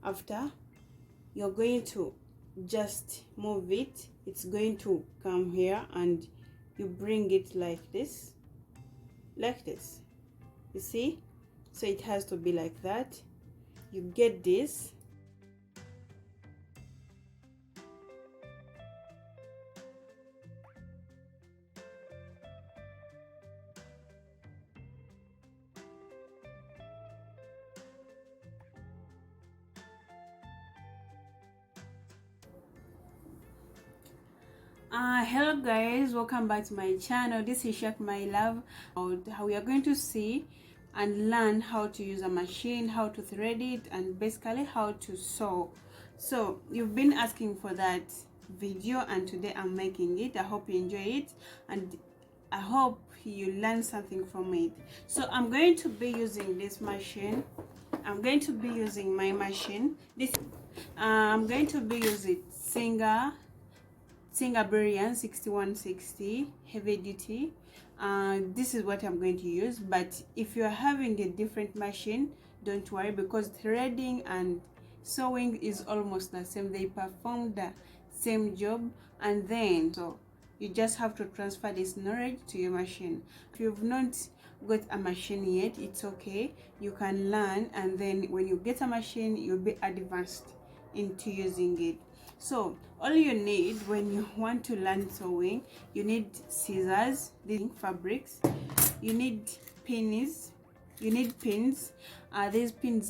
After, you're going to just move it. It's going to come here, and you bring it like this, you see. So it has to be like that. You get this. Hello guys, welcome back to my channel. This is Shak My Love. How we are going to see and learn how to use a machine, how to thread it, and basically how to sew. So you've been asking for that video, and today I'm making it. I hope you enjoy it, and I hope you learn something from it. So I'm going to be using this machine. I'm going to be using my machine. I'm going to be using Singer Brilliant 6160 heavy duty. This is what I'm going to use, but if you're having a different machine, don't worry, because threading and sewing is almost the same. They perform the same job, and then so you just have to transfer this knowledge to your machine. If you've not got a machine yet, it's okay, you can learn, and then when you get a machine, you'll be advanced into using it. So all you need when you want to learn sewing, you need scissors, these fabrics, you need pins, these pins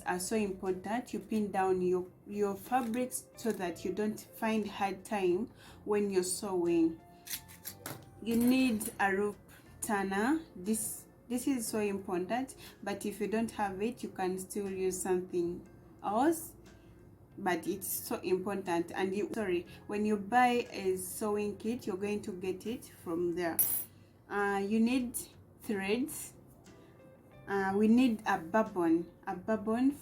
are so important. You pin down your fabrics so that you don't find hard time when you're sewing. You need a rope turner. This is so important, but if you don't have it, you can still use something else, but it's so important. And when you buy a sewing kit, you're going to get it from there. You need threads. We need a bobbin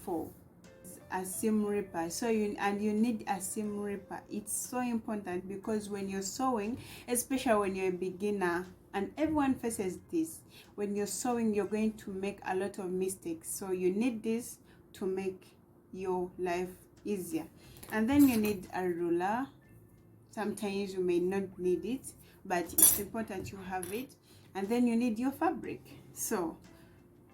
for a seam ripper. So you need a seam ripper. It's so important, because when you're sewing, especially when you're a beginner, and everyone faces this, when you're sewing, you're going to make a lot of mistakes. So you need this to make your life easier. And then you need a ruler. Sometimes you may not need it, but it's important you have it. And then you need your fabric. So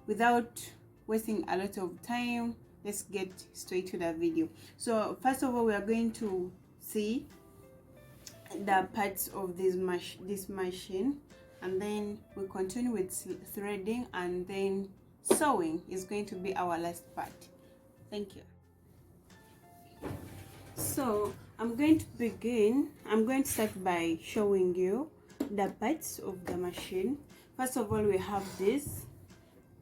without wasting a lot of time, let's get straight to the video. So first of all, we are going to see the parts of this machine, and then we continue with threading, and then sewing is going to be our last part. Thank you. So I'm going to begin. I'm going to start by showing you the parts of the machine. First of all, we have this.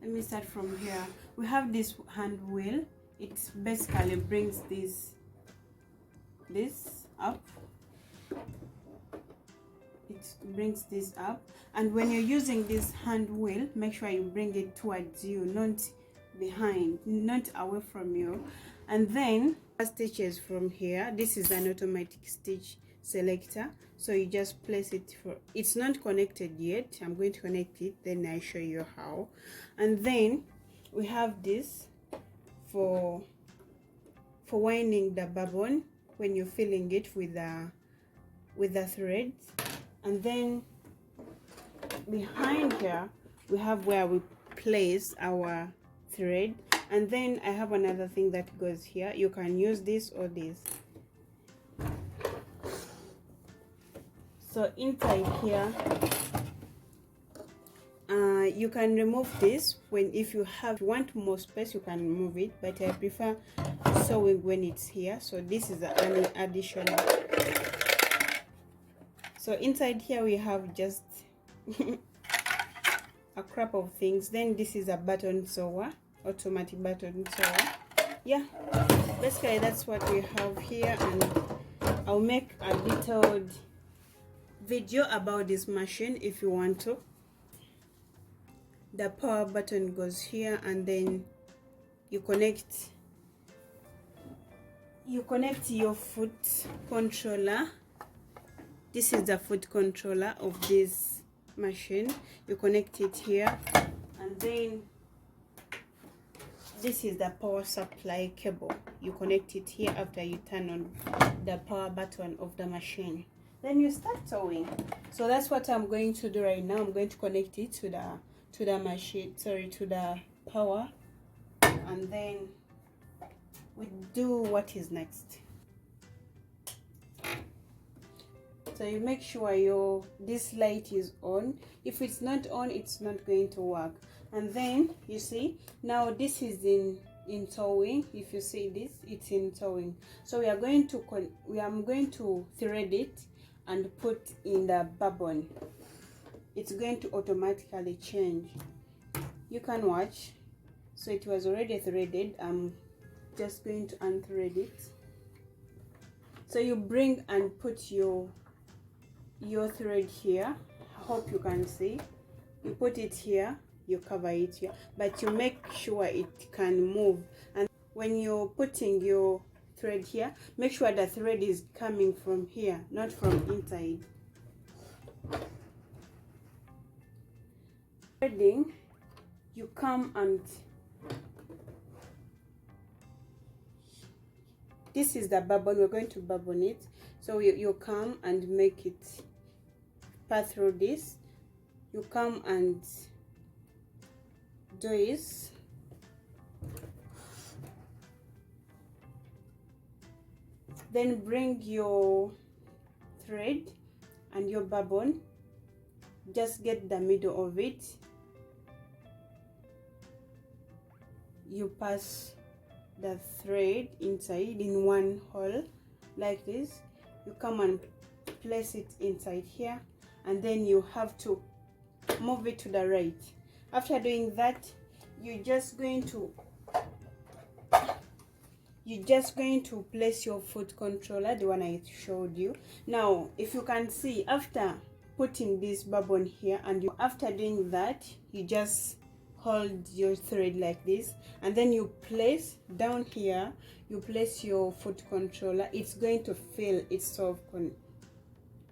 Let me start from here. We have this hand wheel. It basically brings this up. It brings this up, and when you're using this hand wheel, make sure you bring it towards you, not behind, not away from you. And then stitches from here. This is an automatic stitch selector, so you just place it for, it's not connected yet, I'm going to connect it, then I show you how. And then we have this for winding the bobbin when you're filling it with the threads. And then behind here we have where we place our thread. And then I have another thing that goes here. You can use this or this. So inside here, you can remove this if you want more space, you can remove it, but I prefer sewing when it's here. So this is an additional. So inside here we have just a crap of things. Then this is a button sewer, automatic button sewer. Yeah, basically that's what we have here, and I'll make a detailed video about this machine if you want to. The power button goes here, and then you connect your foot controller. This is the foot controller of this machine. You connect it here, and then this is the power supply cable. You connect it here after you turn on the power button of the machine, then you start sewing. So that's what I'm going to do right now. I'm going to connect it to the machine, sorry, to the power, and then we do what is next. So you make sure this light is on. If it's not on, it's not going to work. And then you see, now this is in sewing. If you see this, it's in sewing. So I'm going to thread it and put in the bobbin. It's going to automatically change. You can watch. So it was already threaded. I'm just going to unthread it. So you bring and put your thread here. I hope you can see. You put it here, you cover it here, but you make sure it can move. And when you're putting your thread here, make sure the thread is coming from here, not from inside. Threading, you come and this is the bobbin. We're going to bobbin it. So you come and make it pass through this. You come and do this. Then bring your thread and your bobbin. Just get the middle of it. You pass the thread inside in one hole like this. You come and place it inside here, and then you have to move it to the right. After doing that, you're just going to place your foot controller, the one I showed you. Now if you can see, after putting this bobbin here, and after doing that, you just hold your thread like this, and then you place down here, you place your foot controller. It's going to fill itself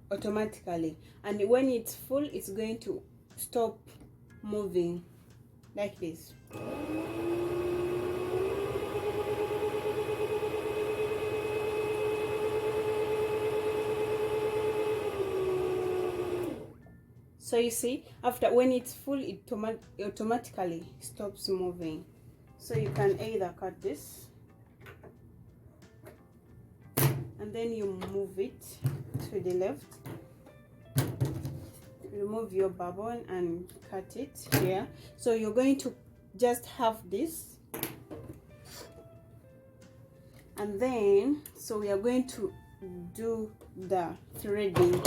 automatically, and when it's full, it's going to stop moving like this. So you see, after when it's full, it automatically stops moving. So you can either cut this and then you move it to the left, remove your bobbin and cut it here. So you're going to just have this, and then so we are going to do the threading.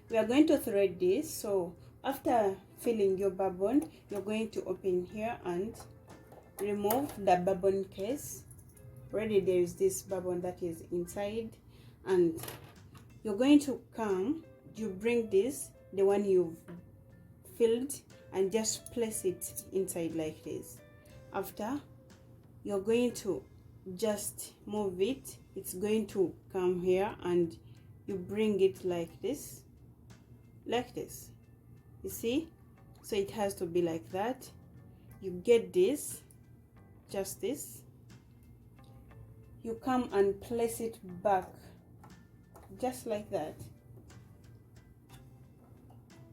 We are going to thread this. So after filling your bobbin, you're going to open here and remove the bobbin case. Already there is this bobbin that is inside, and you're going to come, you bring this, the one you've filled, and just place it inside like this. After, you're going to just move it. It's going to come here, and you bring it like this, you see. So it has to be like that. You get this, just this, you come and place it back just like that.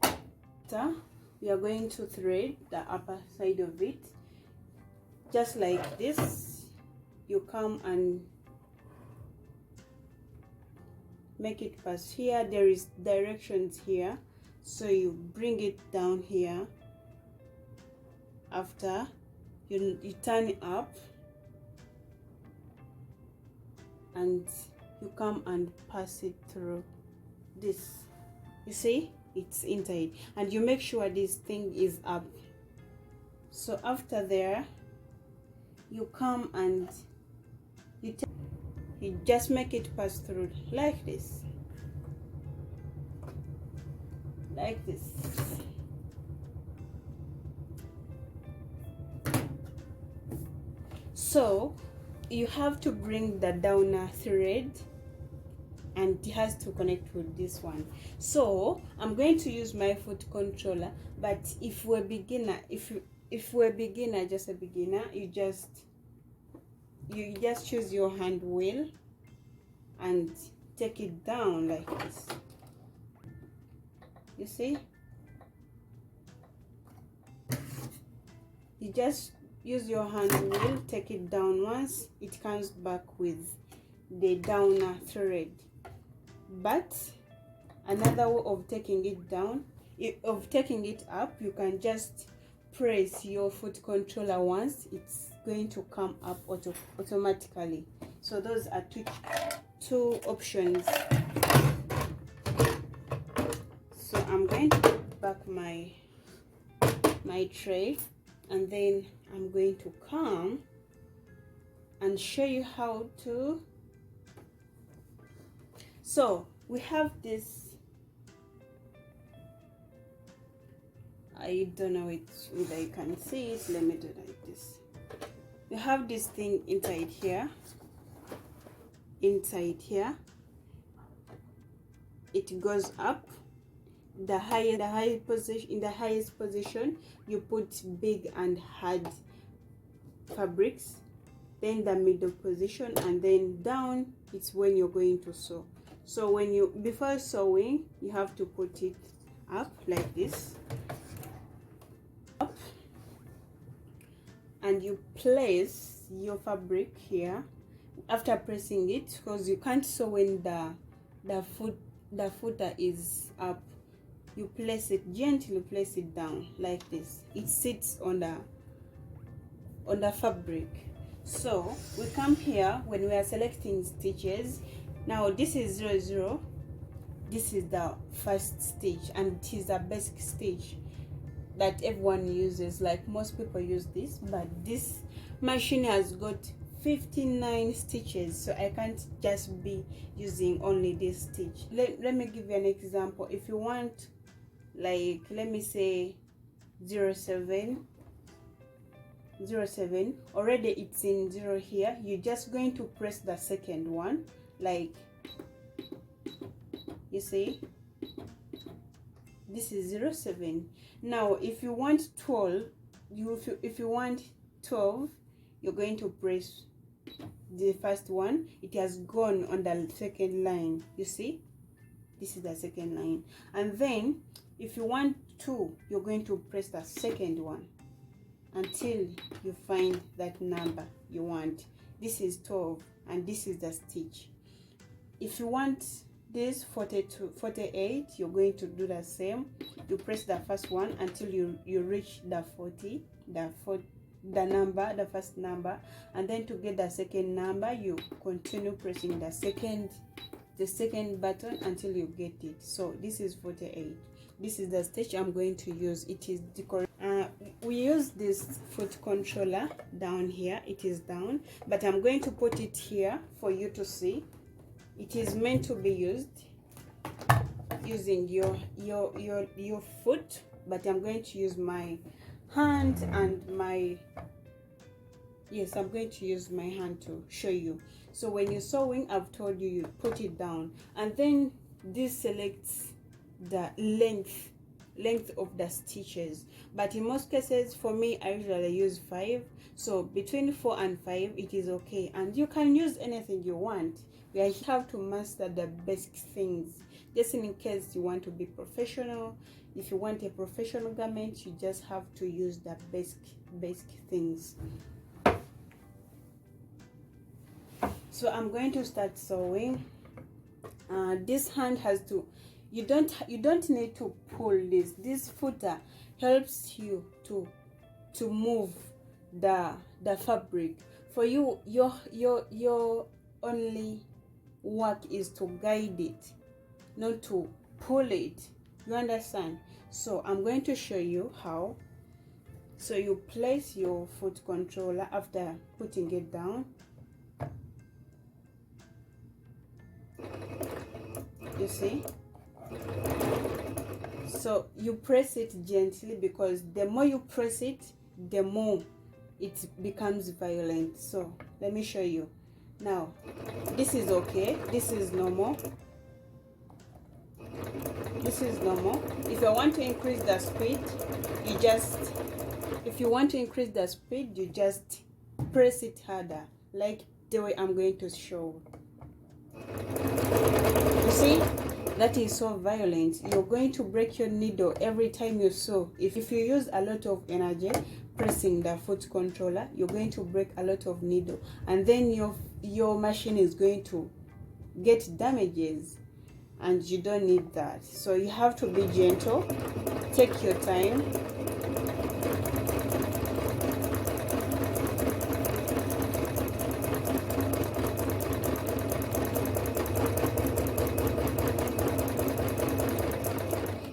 After, we are going to thread the upper side of it just like this. You come and make it pass here. There is directions here, so you bring it down here. After, you turn it up and you come and pass it through this. You see, it's inside, and you make sure this thing is up. So after there, you come and you just make it pass through like this, like this. So you have to bring the downer thread, and it has to connect with this one. So I'm going to use my foot controller, but if we're beginner, if if we're beginner, just a beginner, you just choose your hand wheel and take it down like this. You see, you just use your hand wheel, take it down. Once it comes back with the downer thread. But another way of taking it down, of taking it up, you can just press your foot controller once. It's going to come up automatically. So those are two options. So I'm going to put back my tray, and then I'm going to come and show you how to. So we have this, I don't know whether you can see it. Let me do like this. We have this thing inside here. It goes up. In the highest position, you put big and hard fabrics. Then the middle position, and then down, it's when you're going to sew. So before sewing, you have to put it up like this, up, and you place your fabric here. After pressing it, because you can't sew when the footer is up, you place it gently, place it down like this. It sits on the fabric. So we come here when we are selecting stitches. Now this is 00. This is the first stitch, and it is the basic stitch that everyone uses. Like most people use this, but this machine has got 59 stitches, so I can't just be using only this stitch. Let me give you an example. If you want, like, let me say 07, already it's in 0 here. You're just going to press the second one, like, you see, this is 07. Now if you want 12, if you want 12, you're going to press the first one. It has gone on the second line. You see, this is the second line. And then if you want 2, you're going to press the second one until you find that number you want. This is 12, and this is the stitch. If you want this 42, 48, you're going to do the same. You press the first one until you reach the 40, the number, the first number, and then to get the second number, you continue pressing the second button until you get it. So this is 48. This is the stitch I'm going to use. It is decorative. We use this foot controller down here. It is down, but I'm going to put it here for you to see. It is meant to be used using your foot, but I'm going to use my hand and I'm going to use my hand to show you. So when you're sewing, I've told you, you put it down, and then this selects the length of the stitches. But in most cases, for me, I usually use 5. So between 4 and 5, it is okay, and you can use anything you want. You have to master the basic things, just in case you want to be professional. If you want a professional garment, you just have to use the basic things. So I'm going to start sewing. This hand has to, you don't need to pull this. This footer helps you to move the fabric. For you, your only work is to guide it, not to pull it. You understand? So I'm going to show you how. So you place your foot controller after putting it down. You see? So you press it gently, because the more you press it, the more it becomes violent. So let me show you. Now this is okay, this is normal, this is normal. If I want to increase the speed, you If you want to increase the speed, you just press it harder, like the way I'm going to show. You see, that is so violent. You're going to break your needle every time you sew. If you use a lot of energy pressing the foot controller, you're going to break a lot of needle, and then your machine is going to get damages, and you don't need that. So you have to be gentle, take your time.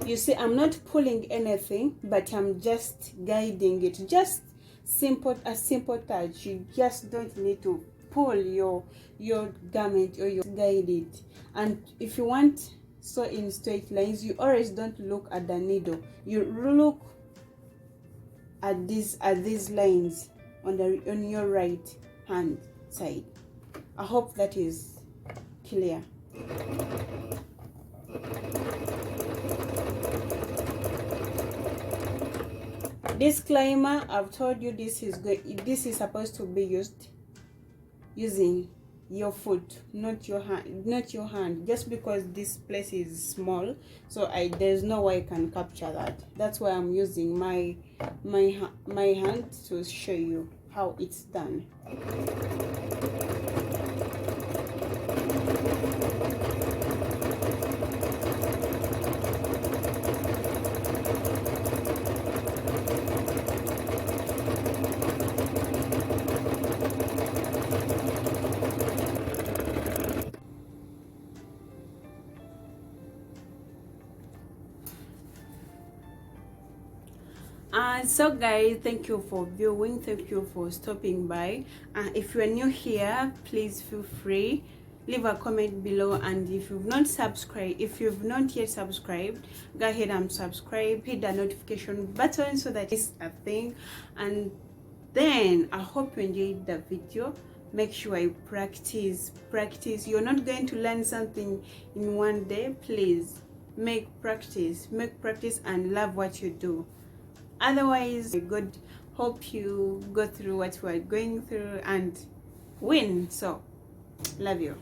You see, I'm not pulling anything, but I'm just guiding it. Just a simple touch. You just don't need to pull your garment or your guide it. And if you want sew in straight lines, you always don't look at the needle. You look at these lines on your right hand side. I hope that is clear. Disclaimer, I've told you this is supposed to be used using your foot, not your hand, just because this place is small, so there's no way I can capture that. That's why I'm using my hand to show you how it's done. So guys, thank you for viewing, thank you for stopping by. If you're new here, please feel free, leave a comment below, and if you've not yet subscribed, go ahead and subscribe, hit the notification button so that it's a thing. And then I hope you enjoyed the video. Make sure you practice. You're not going to learn something in one day. Please make practice and love what you do. Otherwise, God hope you go through what we're going through and win. So love you.